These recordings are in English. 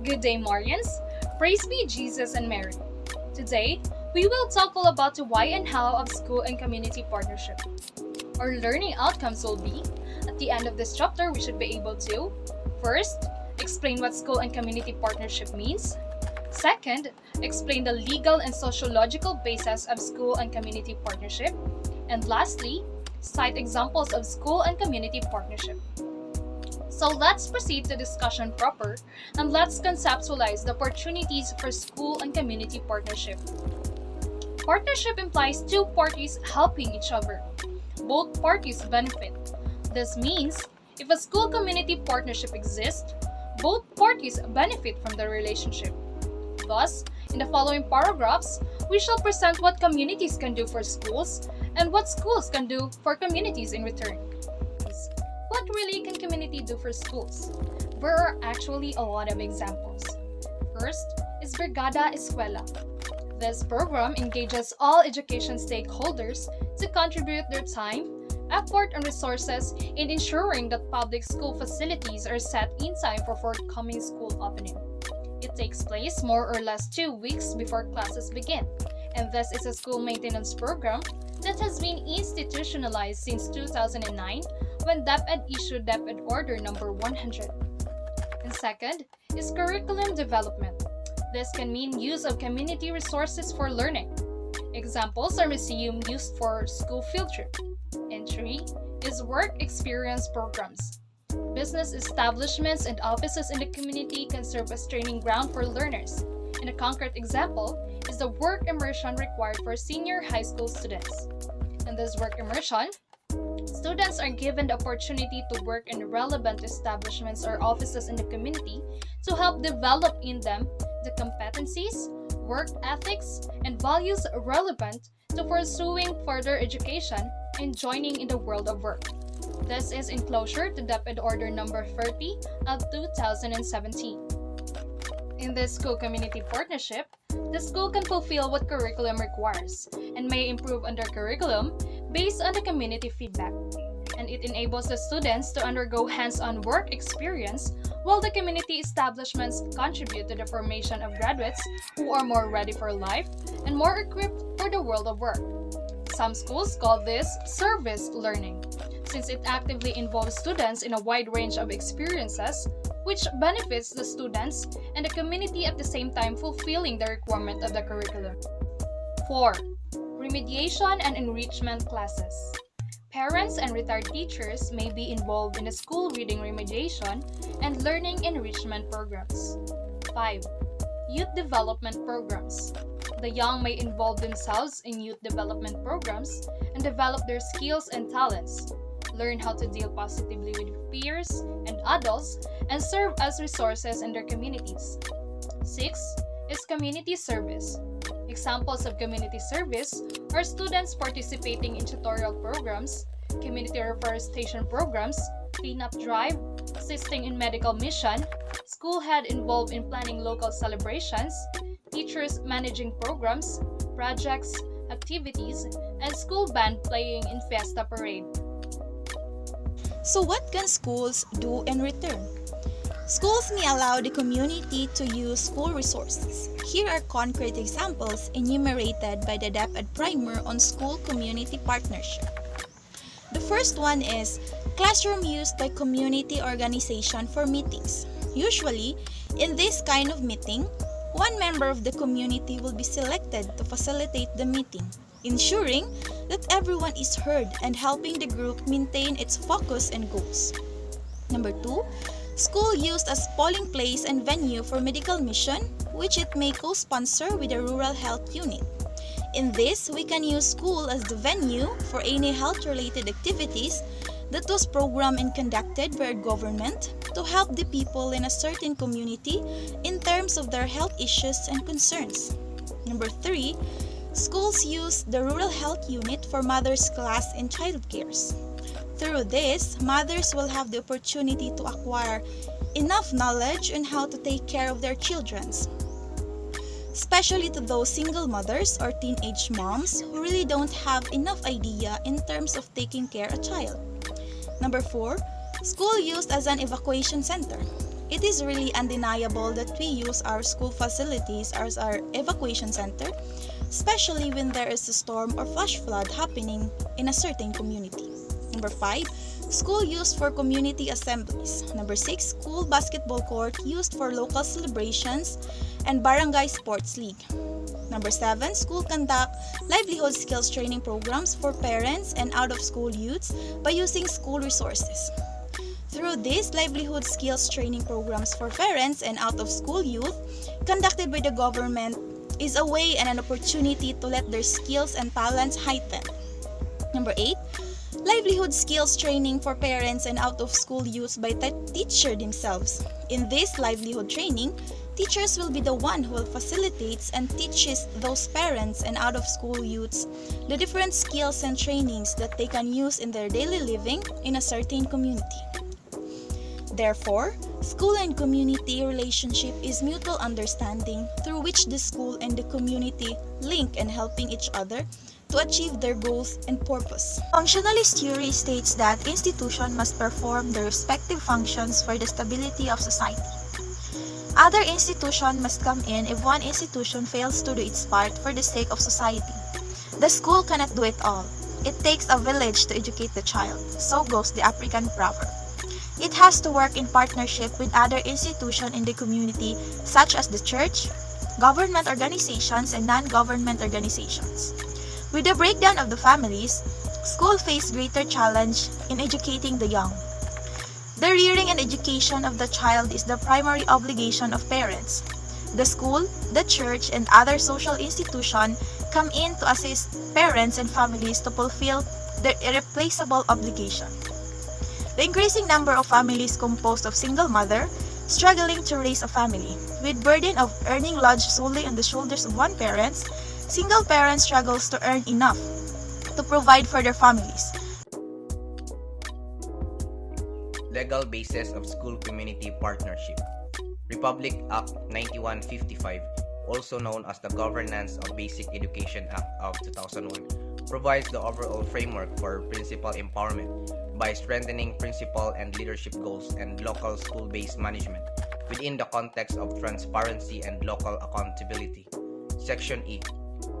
Good day, Marians. Praise be Jesus and Mary. Today, we will talk all about the why and how of school and community partnership. Our learning outcomes will be, at the end of this chapter, we should be able to, first, explain what school and community partnership means. Second, explain the legal and sociological basis of school and community partnership. And lastly, cite examples of school and community partnership. So let's proceed to discussion proper and let's conceptualize the opportunities for school and community partnership. Partnership implies two parties helping each other. Both parties benefit. This means if a school community partnership exists, both parties benefit from the relationship. Thus, in the following paragraphs, we shall present what communities can do for schools and what schools can do for communities in return. What really can community do for schools? There are actually a lot of examples. First is Brigada Escuela. This program engages all education stakeholders to contribute their time, effort, and resources in ensuring that public school facilities are set in time for forthcoming school opening. It takes place more or less 2 weeks before classes begin, and this is a school maintenance program that has been institutionalized since 2009 when DepEd issued DepEd Order Number 100. And second is curriculum development. This can mean use of community resources for learning. Examples are museum used for school field trip. And three is work experience programs. Business establishments and offices in the community can serve as training ground for learners. And a concrete example is the work immersion required for senior high school students. In this work immersion, students are given the opportunity to work in relevant establishments or offices in the community to help develop in them the competencies, work ethics, and values relevant to pursuing further education and joining in the world of work. This is in closure to DepEd Order Number 30 of 2017. In this school-community partnership, the school can fulfill what curriculum requires and may improve on their curriculum based on the community feedback. And it enables the students to undergo hands-on work experience while the community establishments contribute to the formation of graduates who are more ready for life and more equipped for the world of work. Some schools call this service learning, since it actively involves students in a wide range of experiences which benefits the students and the community at the same time fulfilling the requirement of the curriculum. 4. Remediation and enrichment classes. Parents and retired teachers may be involved in the school reading remediation and learning enrichment programs. 5. Youth development programs. The young may involve themselves in youth development programs and develop their skills and talents, learn how to deal positively with peers and adults, and serve as resources in their communities. 6 is community service. Examples of community service are students participating in tutorial programs, community reforestation programs, cleanup drive, assisting in medical mission, school head involved in planning local celebrations, teachers managing programs, projects, activities, and school band playing in fiesta parade. So what can schools do in return? Schools may allow the community to use school resources. Here are concrete examples enumerated by the DepEd Primer on school community partnership. The first one is classroom used by community organization for meetings. Usually, in this kind of meeting, one member of the community will be selected to facilitate the meeting, ensuring that everyone is heard and helping the group maintain its focus and goals. Number 2, school used as polling place and venue for medical mission, which it may co-sponsor with a rural health unit. In this, we can use school as the venue for any health-related activities that was programmed and conducted by our government to help the people in a certain community in terms of their health issues and concerns. Number 3, schools use the rural health unit for mothers' class and child cares. Through this, mothers will have the opportunity to acquire enough knowledge on how to take care of their children, especially to those single mothers or teenage moms who really don't have enough idea in terms of taking care of a child. Number 4, school used as an evacuation center. It is really undeniable that we use our school facilities as our evacuation center, especially when there is a storm or flash flood happening in a certain community. Number 5, school used for community assemblies. Number 6, school basketball court used for local celebrations and barangay sports league. Number 7, school conduct livelihood skills training programs for parents and out-of-school youths by using school resources. Through these livelihood skills training programs for parents and out-of-school youth conducted by the government is a way and an opportunity to let their skills and talents heighten. Number 8, livelihood skills training for parents and out-of-school youth by teacher themselves. In this livelihood training, teachers will be the one who will facilitate and teaches those parents and out-of-school youths the different skills and trainings that they can use in their daily living in a certain community. Therefore, school and community relationship is mutual understanding through which the school and the community link and helping each other to achieve their goals and purpose. Functionalist theory states that institutions must perform their respective functions for the stability of society. Other institutions must come in if one institution fails to do its part for the sake of society. The school cannot do it all. It takes a village to educate the child, so goes the African proverb. It has to work in partnership with other institutions in the community such as the church, government organizations, and non-government organizations. With the breakdown of the families, school face greater challenge in educating the young. The rearing and education of the child is the primary obligation of parents. The school, the church, and other social institutions come in to assist parents and families to fulfill their irreplaceable obligation. The increasing number of families composed of single mother struggling to raise a family, with burden of earning lodged solely on the shoulders of one parent, single parent struggles to earn enough to provide for their families. Legal basis of school community partnership. Republic Act 9155, also known as the Governance of Basic Education Act of 2001, provides the overall framework for principal empowerment by strengthening principal and leadership goals and local school-based management within the context of transparency and local accountability. Section E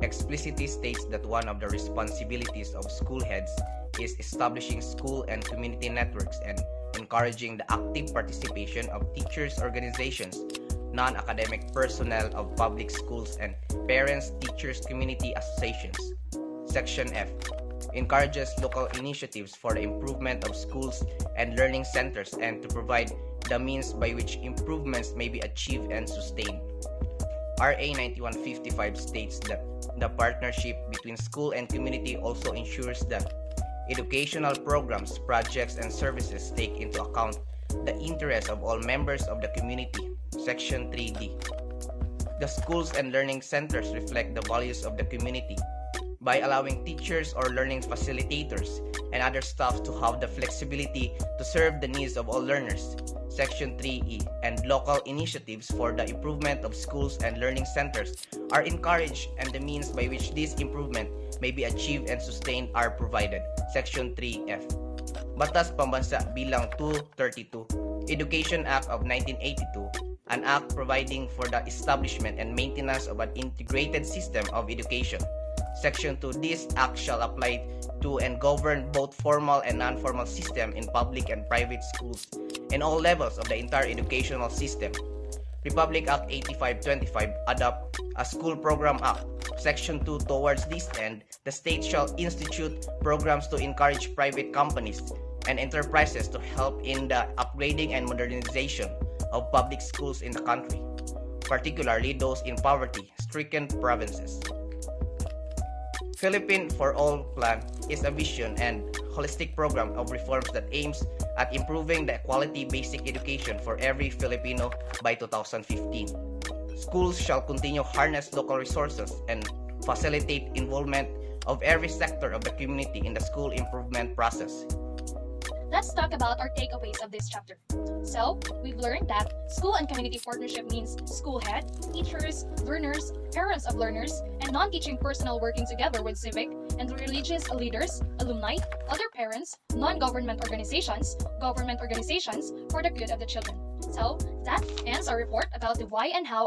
explicitly states that one of the responsibilities of school heads is establishing school and community networks and encouraging the active participation of teachers' organizations, non-academic personnel of public schools, and parents, teachers, community associations. Section F encourages local initiatives for the improvement of schools and learning centers and to provide the means by which improvements may be achieved and sustained. RA 9155 states that the partnership between school and community also ensures that educational programs, projects, and services take into account the interests of all members of the community. Section 3D. The schools and learning centers reflect the values of the community by allowing teachers or learning facilitators and other staff to have the flexibility to serve the needs of all learners. Section 3E and local initiatives for the improvement of schools and learning centers are encouraged and the means by which this improvement may be achieved and sustained are provided. Section 3F. Batas Pambansa Bilang 232, Education Act of 1982, an act providing for the establishment and maintenance of an integrated system of education. Section 2. This act shall apply to and govern both formal and non-formal system in public and private schools and all levels of the entire educational system. Republic Act 8525 adopt a School Program Act. Section 2. Towards this end, the state shall institute programs to encourage private companies and enterprises to help in the upgrading and modernization of public schools in the country, particularly those in poverty-stricken provinces. Philippine for All Plan is a vision and holistic program of reforms that aims at improving the quality basic education for every Filipino by 2015. Schools shall continue harness local resources and facilitate involvement of every sector of the community in the school improvement process. Let's talk about our takeaways of this chapter. So, we've learned that school and community partnership means school head, teachers, learners, parents of learners, and non-teaching personnel working together with civic and religious leaders, alumni, other parents, non-government organizations, government organizations for the good of the children. So that ends our report about the why and how